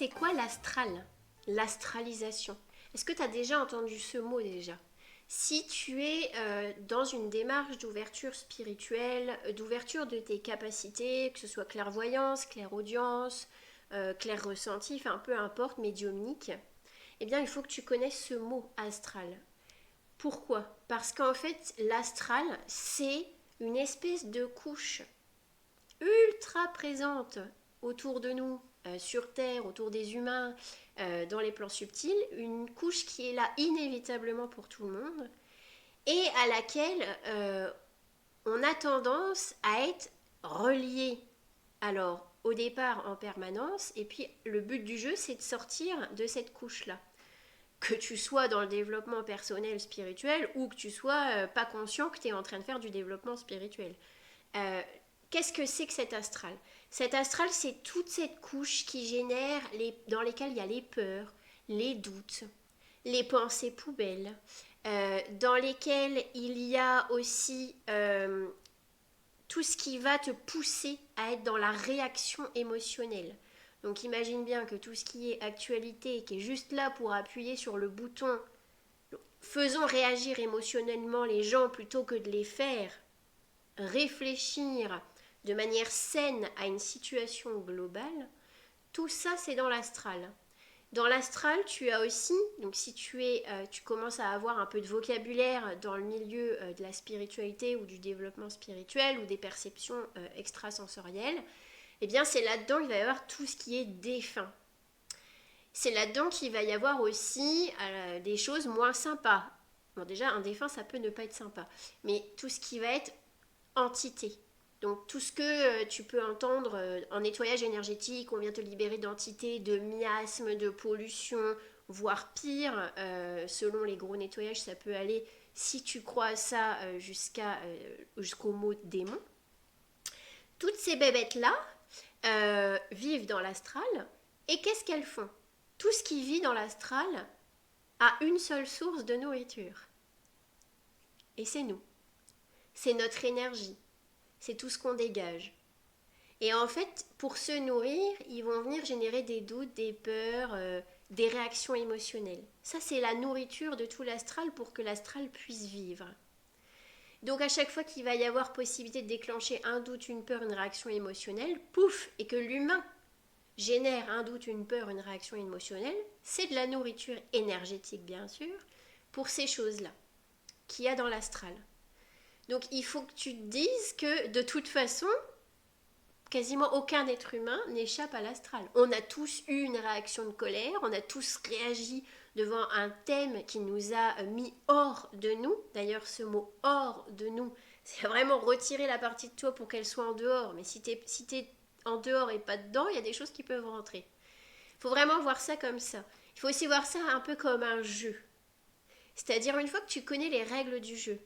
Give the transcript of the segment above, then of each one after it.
c'est quoi l'astral? L'astralisation. Est-ce que tu as déjà entendu ce mot déjà? Si tu es dans une démarche d'ouverture spirituelle, d'ouverture de tes capacités, que ce soit clairvoyance, clairaudience, clair ressenti, enfin peu importe, médiumnique, eh bien il faut que tu connaisses ce mot astral. Pourquoi? Parce qu'en fait, l'astral, c'est une espèce de couche ultra présente autour de nous, sur Terre, autour des humains, dans les plans subtils, une couche qui est là inévitablement pour tout le monde et à laquelle on a tendance à être relié. Alors, au départ en permanence, et puis le but du jeu, c'est de sortir de cette couche-là. Que tu sois dans le développement personnel, spirituel, ou que tu sois pas conscient que tu es en train de faire du développement spirituel. Euh, Qu'est-ce que c'est que cet astral? Cet astral, c'est toute cette couche qui génère, dans lesquelles il y a les peurs, les doutes, les pensées poubelles, dans lesquelles il y a aussi tout ce qui va te pousser à être dans la réaction émotionnelle. Donc imagine bien que tout ce qui est actualité, qui est juste là pour appuyer sur le bouton, faisons réagir émotionnellement les gens plutôt que de les faire réfléchir de manière saine à une situation globale, tout ça c'est dans l'astral. Dans l'astral, tu as aussi, donc si tu commences à avoir un peu de vocabulaire dans le milieu de la spiritualité ou du développement spirituel ou des perceptions extrasensorielles, eh bien c'est là-dedans qu'il va y avoir tout ce qui est défunt. C'est là-dedans qu'il va y avoir aussi des choses moins sympas. Bon déjà, un défunt, ça peut ne pas être sympa, mais tout ce qui va être entité. Donc tout ce que tu peux entendre en nettoyage énergétique, on vient te libérer d'entités, de miasmes, de pollution, voire pire, selon les gros nettoyages, ça peut aller, si tu crois à ça, jusqu'au mot démon. Toutes ces bébêtes-là vivent dans l'astral, et qu'est-ce qu'elles font? Tout ce qui vit dans l'astral a une seule source de nourriture, et c'est nous. C'est notre énergie, c'est tout ce qu'on dégage. Et en fait, pour se nourrir, ils vont venir générer des doutes, des peurs, des réactions émotionnelles. Ça, c'est la nourriture de tout l'astral pour que l'astral puisse vivre. Donc à chaque fois qu'il va y avoir possibilité de déclencher un doute, une peur, une réaction émotionnelle, pouf, et que l'humain génère un doute, une peur, une réaction émotionnelle, c'est de la nourriture énergétique, bien sûr, pour ces choses-là qu'il y a dans l'astral. Donc il faut que tu te dises que de toute façon, quasiment aucun être humain n'échappe à l'astral. On a tous eu une réaction de colère, on a tous réagi devant un thème qui nous a mis hors de nous. D'ailleurs, ce mot hors de nous, c'est vraiment retirer la partie de toi pour qu'elle soit en dehors. Mais si t'es en dehors et pas dedans, il y a des choses qui peuvent rentrer. Il faut vraiment voir ça comme ça. Il faut aussi voir ça un peu comme un jeu. C'est-à-dire une fois que tu connais les règles du jeu,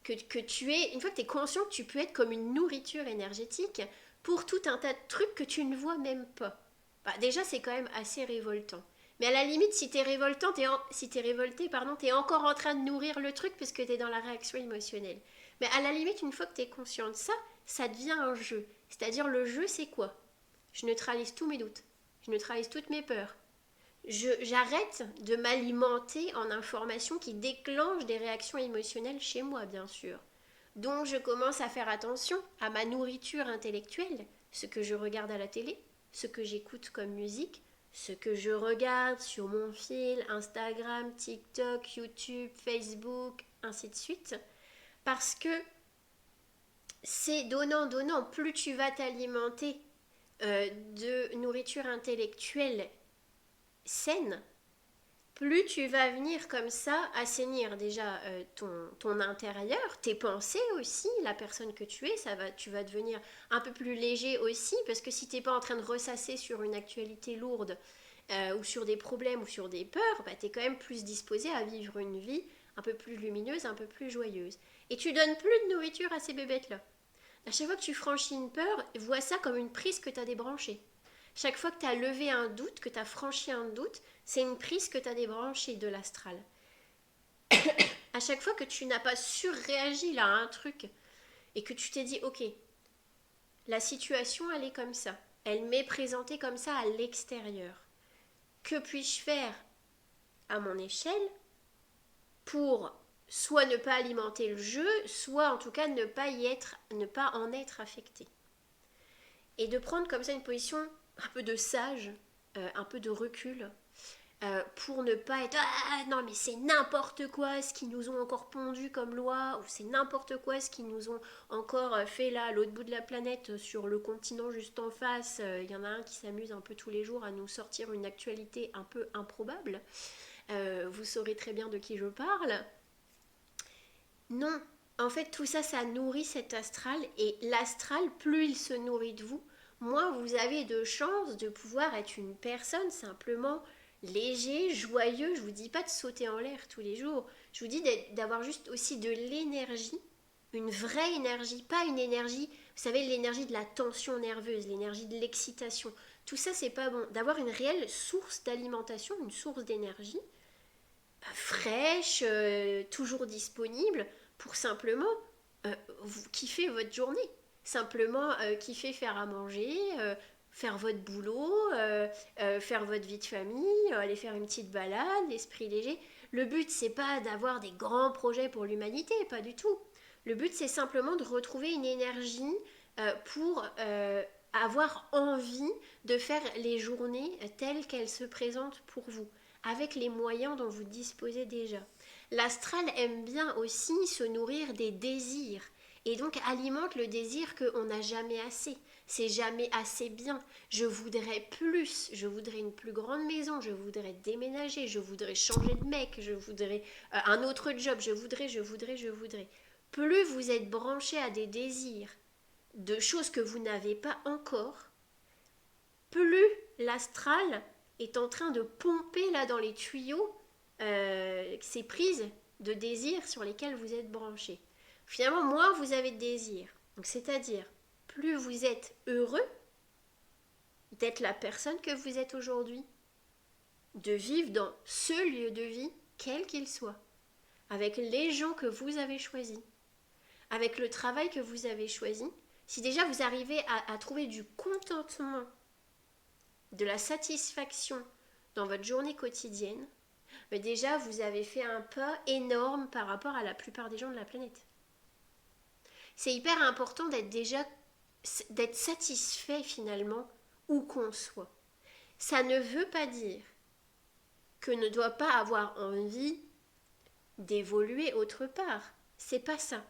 une fois que tu es conscient que tu peux être comme une nourriture énergétique pour tout un tas de trucs que tu ne vois même pas. Bah, déjà, c'est quand même assez révoltant. Mais à la limite, si t'es révoltant, si t'es révolté, pardon, t'es encore en train de nourrir le truc parce que t'es dans la réaction émotionnelle. Mais à la limite, une fois que t'es conscient de ça, ça devient un jeu. C'est-à-dire, le jeu, c'est quoi? Je neutralise tous mes doutes. Je neutralise toutes mes peurs. J'arrête de m'alimenter en informations qui déclenchent des réactions émotionnelles chez moi, bien sûr. Donc je commence à faire attention à ma nourriture intellectuelle, ce que je regarde à la télé, ce que j'écoute comme musique, ce que je regarde sur mon fil, Instagram, TikTok, YouTube, Facebook, ainsi de suite. Parce que c'est donnant. Plus tu vas t'alimenter de nourriture intellectuelle saine, plus tu vas venir comme ça assainir déjà ton intérieur, tes pensées aussi, la personne que tu es, tu vas devenir un peu plus léger aussi, parce que si tu n'es pas en train de ressasser sur une actualité lourde ou sur des problèmes ou sur des peurs, bah, tu es quand même plus disposé à vivre une vie un peu plus lumineuse, un peu plus joyeuse. Et tu donnes plus de nourriture à ces bébêtes-là. À chaque fois que tu franchis une peur, vois ça comme une prise que tu as débranchée. Chaque fois que tu as levé un doute, que tu as franchi un doute, c'est une prise que tu as débranchée de l'astral. À chaque fois que tu n'as pas surréagi là à un truc et que tu t'es dit, ok, la situation elle est comme ça, elle m'est présentée comme ça à l'extérieur. que puis-je faire à mon échelle pour soit ne pas alimenter le jeu, soit en tout cas ne pas en être affecté. Et de prendre comme ça une position un peu de sage, un peu de recul, pour ne pas être ah non mais c'est n'importe quoi ce qu'ils nous ont encore pondu comme loi, ou c'est n'importe quoi ce qu'ils nous ont encore fait là à l'autre bout de la planète, sur le continent juste en face. Il y en a un qui s'amuse un peu tous les jours à nous sortir une actualité un peu improbable. Vous saurez très bien de qui je parle. Non, en fait tout ça, ça nourrit cet astral, et l'astral, plus il se nourrit de vous, moins vous avez de chances de pouvoir être une personne simplement léger, joyeux. Je vous dis pas de sauter en l'air tous les jours, je vous dis d'avoir juste aussi de l'énergie, une vraie énergie, pas une énergie, vous savez, l'énergie de la tension nerveuse, l'énergie de l'excitation. Tout ça, c'est pas bon. D'avoir une réelle source d'alimentation, une source d'énergie, fraîche, toujours disponible, pour simplement vous kiffer votre journée. Simplement kiffer faire à manger, faire votre boulot, faire votre vie de famille, aller faire une petite balade, l'esprit léger. Le but, c'est pas d'avoir des grands projets pour l'humanité, pas du tout. Le but, c'est simplement de retrouver une énergie pour avoir envie de faire les journées telles qu'elles se présentent pour vous, avec les moyens dont vous disposez déjà. L'astral aime bien aussi se nourrir des désirs, et donc alimente le désir qu'on n'a jamais assez. C'est jamais assez bien. Je voudrais plus, je voudrais une plus grande maison, je voudrais déménager, je voudrais changer de mec, je voudrais un autre job, je voudrais. Plus vous êtes branché à des désirs de choses que vous n'avez pas encore, plus l'astral est en train de pomper là dans les tuyaux ces prises de désir sur lesquelles vous êtes branchés. Finalement, moins vous avez de désir. Donc, c'est-à-dire, plus vous êtes heureux d'être la personne que vous êtes aujourd'hui, de vivre dans ce lieu de vie, quel qu'il soit, avec les gens que vous avez choisis, avec le travail que vous avez choisi. Si déjà vous arrivez à trouver du contentement, de la satisfaction dans votre journée quotidienne, mais déjà vous avez fait un pas énorme par rapport à la plupart des gens de la planète. C'est hyper important d'être satisfait finalement où qu'on soit. Ça ne veut pas dire que ne doit pas avoir envie d'évoluer autre part. C'est pas ça.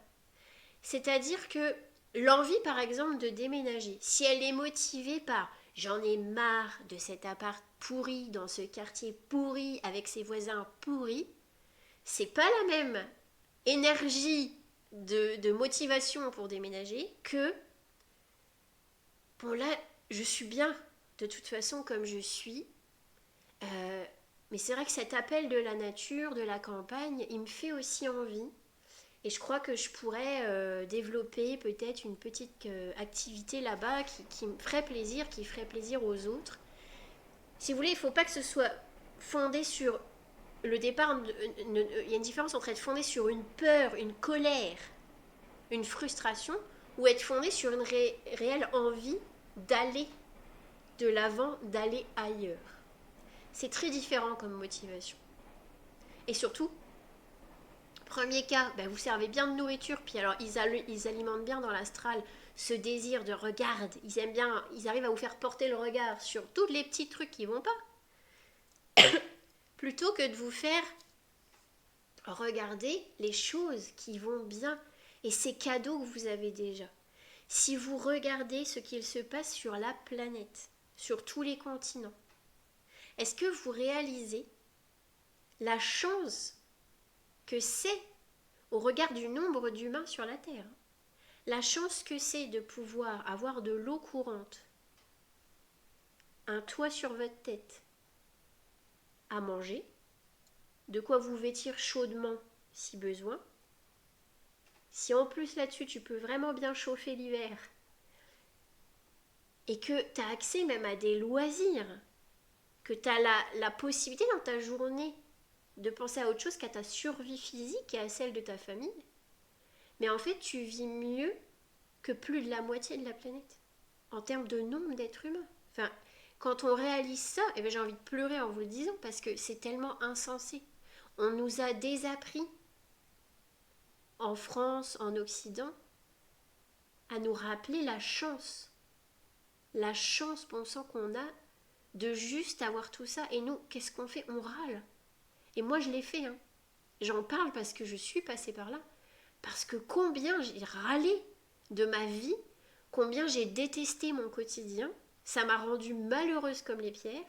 C'est-à-dire que l'envie, par exemple, de déménager, si elle est motivée par j'en ai marre de cet appart pourri dans ce quartier pourri avec ses voisins pourris, c'est pas la même énergie de motivation pour déménager que bon là je suis bien de toute façon comme je suis, mais c'est vrai que cet appel de la nature, de la campagne, il me fait aussi envie. Et je crois que je pourrais développer peut-être une petite activité là-bas qui me ferait plaisir, qui ferait plaisir aux autres. Si vous voulez, il ne faut pas que ce soit fondé sur le départ. Il y a une différence entre être fondé sur une peur, une colère, une frustration, ou être fondé sur une réelle envie d'aller de l'avant, d'aller ailleurs. C'est très différent comme motivation. Et surtout, premier cas, vous servez bien de nourriture, puis alors ils alimentent bien dans l'astral ce désir de regarde. Ils aiment bien, ils arrivent à vous faire porter le regard sur tous les petits trucs qui vont pas, plutôt que de vous faire regarder les choses qui vont bien et ces cadeaux que vous avez déjà. Si vous regardez ce qu'il se passe sur la planète, sur tous les continents, est-ce que vous réalisez la chance que c'est, au regard du nombre d'humains sur la Terre, la chance que c'est de pouvoir avoir de l'eau courante, un toit sur votre tête, à manger, de quoi vous vêtir chaudement si besoin. Si en plus là-dessus tu peux vraiment bien chauffer l'hiver, et que tu as accès même à des loisirs, que tu as la possibilité dans ta journée de penser à autre chose qu'à ta survie physique et à celle de ta famille, mais en fait tu vis mieux que plus de la moitié de la planète en termes de nombre d'êtres humains. Enfin, Quand on réalise ça, eh ben, j'ai envie de pleurer en vous le disant parce que c'est tellement insensé. On nous a désappris, en France, en Occident, à nous rappeler la chance, bon sang, qu'on a de juste avoir tout ça. Et nous, qu'est-ce qu'on fait? On râle. Et moi, je l'ai fait. Hein. J'en parle parce que je suis passée par là. Parce que combien j'ai râlé de ma vie, combien j'ai détesté mon quotidien, ça m'a rendue malheureuse comme les pierres.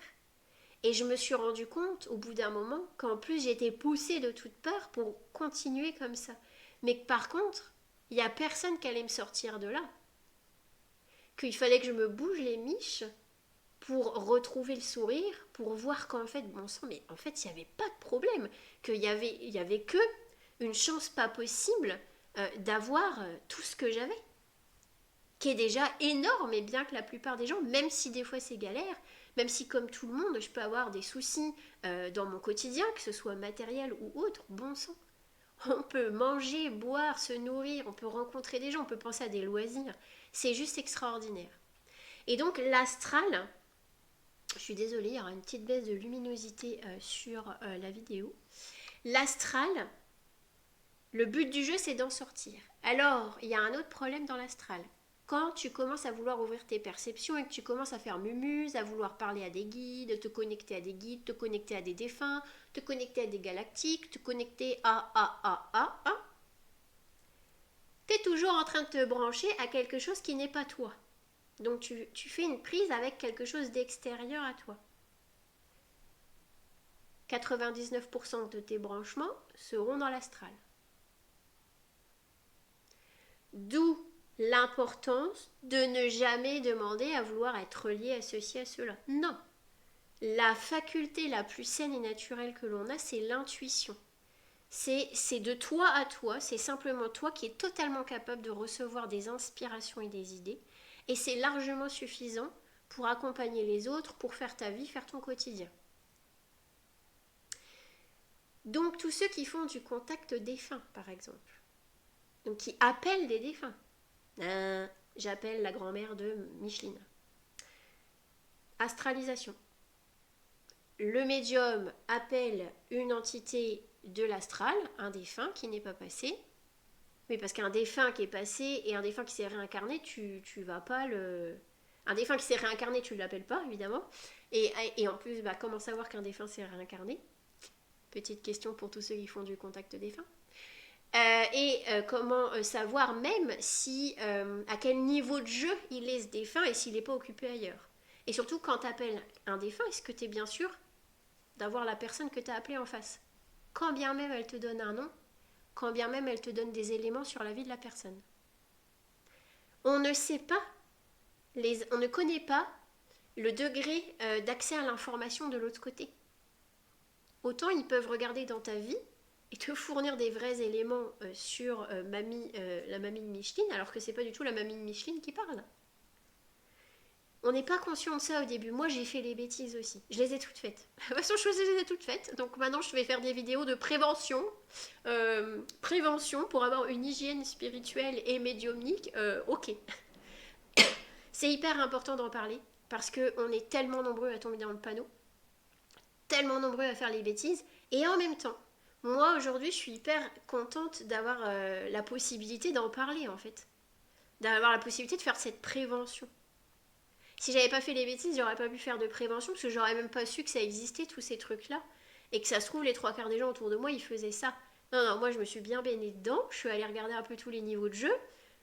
Et je me suis rendu compte au bout d'un moment qu'en plus j'étais poussée de toutes parts pour continuer comme ça. Mais que par contre, il n'y a personne qui allait me sortir de là. Qu'il fallait que je me bouge les miches pour retrouver le sourire, pour voir qu'en fait, bon sang, mais en fait, il n'y avait pas de problème. Qu'il y avait que une chance pas possible d'avoir tout ce que j'avais. Qui est déjà énorme, et bien que la plupart des gens, même si des fois c'est galère, même si comme tout le monde, je peux avoir des soucis dans mon quotidien, que ce soit matériel ou autre, bon sang. On peut manger, boire, se nourrir, on peut rencontrer des gens, on peut penser à des loisirs. C'est juste extraordinaire. Et donc l'astral, je suis désolée, il y aura une petite baisse de luminosité sur la vidéo. L'astral, le but du jeu, c'est d'en sortir. Alors, il y a un autre problème dans l'astral. Quand tu commences à vouloir ouvrir tes perceptions et que tu commences à faire mumuse, à vouloir parler à des guides, te connecter à des guides, te connecter à des défunts, te connecter à des galactiques, te connecter à, tu es toujours en train de te brancher à quelque chose qui n'est pas toi. Donc tu fais une prise avec quelque chose d'extérieur à toi. 99% de tes branchements seront dans l'astral. D'où l'importance de ne jamais demander à vouloir être relié à ceci, à cela. Non. La faculté la plus saine et naturelle que l'on a, c'est l'intuition. C'est de toi à toi, c'est simplement toi qui es totalement capable de recevoir des inspirations et des idées. Et c'est largement suffisant pour accompagner les autres, pour faire ta vie, faire ton quotidien. Donc tous ceux qui font du contact défunt, par exemple, donc qui appellent des défunts. J'appelle la grand-mère de Micheline. Astralisation. Le médium appelle une entité de l'astral, un défunt qui n'est pas passé. Mais parce qu'un défunt qui est passé et un défunt qui s'est réincarné, tu vas pas le... Un défunt qui s'est réincarné, tu ne l'appelles pas, évidemment. Et en plus, comment savoir qu'un défunt s'est réincarné? Petite question pour tous ceux qui font du contact défunt. Comment savoir même si à quel niveau de jeu il est ce défunt et s'il n'est pas occupé ailleurs. Et surtout, quand tu appelles un défunt, est-ce que tu es bien sûr d'avoir la personne que tu as appelée en face? Quand bien même elle te donne un nom, quand bien même elle te donne des éléments sur la vie de la personne. On ne sait pas, on ne connaît pas le degré d'accès à l'information de l'autre côté. Autant ils peuvent regarder dans ta vie et te fournir des vrais éléments sur la mamie de Micheline, alors que c'est pas du tout la mamie de Micheline qui parle. On n'est pas conscient de ça au début. Moi, j'ai fait les bêtises aussi. Je les ai toutes faites. De toute façon, je les ai toutes faites. Donc maintenant, je vais faire des vidéos de prévention. Prévention pour avoir une hygiène spirituelle et médiumnique. Ok. C'est hyper important d'en parler parce qu'on est tellement nombreux à tomber dans le panneau. Tellement nombreux à faire les bêtises. Et en même temps, moi, aujourd'hui, je suis hyper contente d'avoir la possibilité d'en parler, en fait. D'avoir la possibilité de faire cette prévention. Si j'avais pas fait les bêtises, j'aurais pas pu faire de prévention, parce que j'aurais même pas su que ça existait, tous ces trucs-là. Et que ça se trouve, les 3/4 des gens autour de moi, ils faisaient ça. Non, moi, je me suis bien baignée dedans. Je suis allée regarder un peu tous les niveaux de jeu.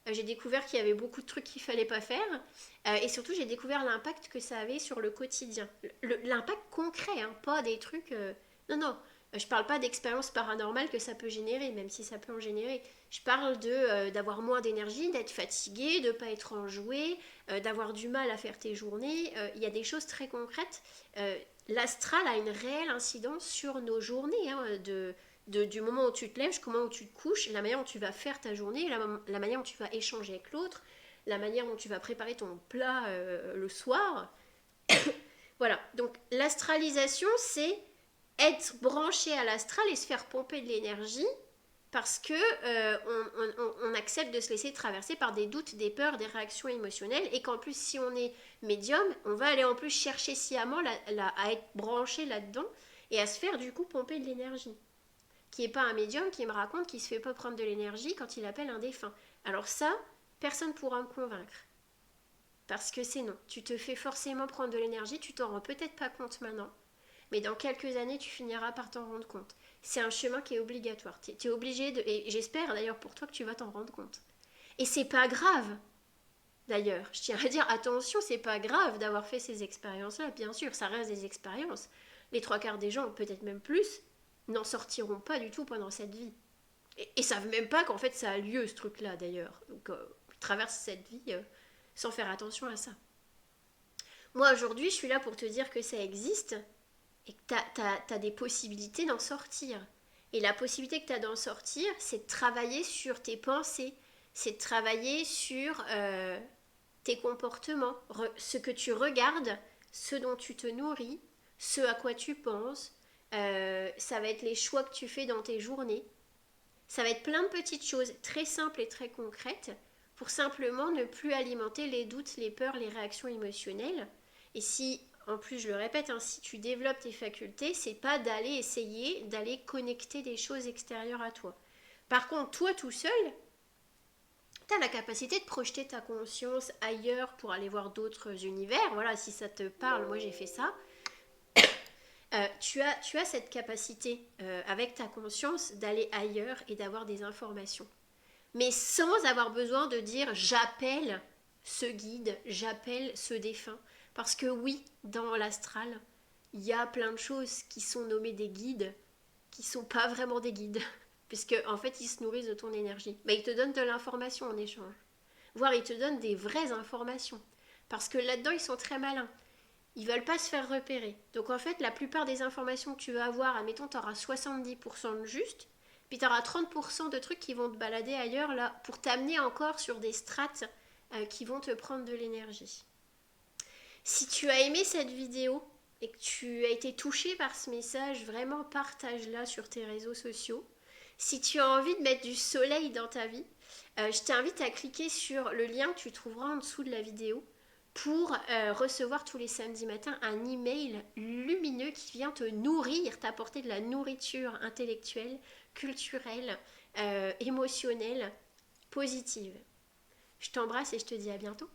J'ai découvert qu'il y avait beaucoup de trucs qu'il fallait pas faire. Et surtout, j'ai découvert l'impact que ça avait sur le quotidien. L'impact concret, hein, pas des trucs... Non. Je parle pas d'expériences paranormales que ça peut générer, même si ça peut en générer. Je parle d'avoir moins d'énergie, d'être fatigué, de ne pas être enjoué, d'avoir du mal à faire tes journées. Il y a des choses très concrètes. L'astral a une réelle incidence sur nos journées, hein, du moment où tu te lèves jusqu'au moment où tu te couches, la manière dont tu vas faire ta journée, la manière dont tu vas échanger avec l'autre, la manière dont tu vas préparer ton plat le soir. Voilà, donc l'astralisation, c'est être branché à l'astral et se faire pomper de l'énergie parce que on accepte de se laisser traverser par des doutes, des peurs, des réactions émotionnelles, et qu'en plus si on est médium, on va aller en plus chercher sciemment à être branché là-dedans et à se faire du coup pomper de l'énergie. Qui n'est pas un médium qui me raconte qu'il se fait pas prendre de l'énergie quand il appelle un défunt. Alors ça, personne ne pourra me convaincre. Parce que c'est non. Tu te fais forcément prendre de l'énergie, tu t'en rends peut-être pas compte maintenant, mais dans quelques années, tu finiras par t'en rendre compte. C'est un chemin qui est obligatoire. Tu es obligé de. Et j'espère d'ailleurs pour toi que tu vas t'en rendre compte. Et c'est pas grave, d'ailleurs. Je tiens à dire, attention, c'est pas grave d'avoir fait ces expériences-là. Bien sûr, ça reste des expériences. Les trois quarts des gens, peut-être même plus, n'en sortiront pas du tout pendant cette vie. Et savent même pas qu'en fait ça a lieu, ce truc-là, d'ailleurs. Donc, ils traversent cette vie sans faire attention à ça. Moi, aujourd'hui, je suis là pour te dire que ça existe et que tu as des possibilités d'en sortir. Et la possibilité que tu as d'en sortir, c'est de travailler sur tes pensées, c'est de travailler sur tes comportements, ce que tu regardes, ce dont tu te nourris, ce à quoi tu penses. Ça va être les choix que tu fais dans tes journées. Ça va être plein de petites choses très simples et très concrètes pour simplement ne plus alimenter les doutes, les peurs, les réactions émotionnelles. Et si, en plus je le répète, hein, si tu développes tes facultés, c'est pas d'aller essayer d'aller connecter des choses extérieures à toi. Par contre, toi tout seul, tu as la capacité de projeter ta conscience ailleurs pour aller voir d'autres univers. Voilà, si ça te parle, moi j'ai fait ça. Tu as cette capacité avec ta conscience d'aller ailleurs et d'avoir des informations. Mais sans avoir besoin de dire j'appelle ce guide, j'appelle ce défunt. Parce que oui, dans l'astral, il y a plein de choses qui sont nommées des guides, qui ne sont pas vraiment des guides. Puisque en fait, ils se nourrissent de ton énergie. Mais ils te donnent de l'information en échange. Voire ils te donnent des vraies informations. Parce que là-dedans, ils sont très malins. Ils veulent pas se faire repérer. Donc en fait, la plupart des informations que tu vas avoir, admettons, tu auras 70% de juste, puis tu auras 30% de trucs qui vont te balader ailleurs là pour t'amener encore sur des strates qui vont te prendre de l'énergie. Si tu as aimé cette vidéo et que tu as été touché par ce message, vraiment partage-la sur tes réseaux sociaux. Si tu as envie de mettre du soleil dans ta vie, je t'invite à cliquer sur le lien que tu trouveras en dessous de la vidéo pour recevoir tous les samedis matins un email lumineux qui vient te nourrir, t'apporter de la nourriture intellectuelle, culturelle, émotionnelle, positive. Je t'embrasse et je te dis à bientôt.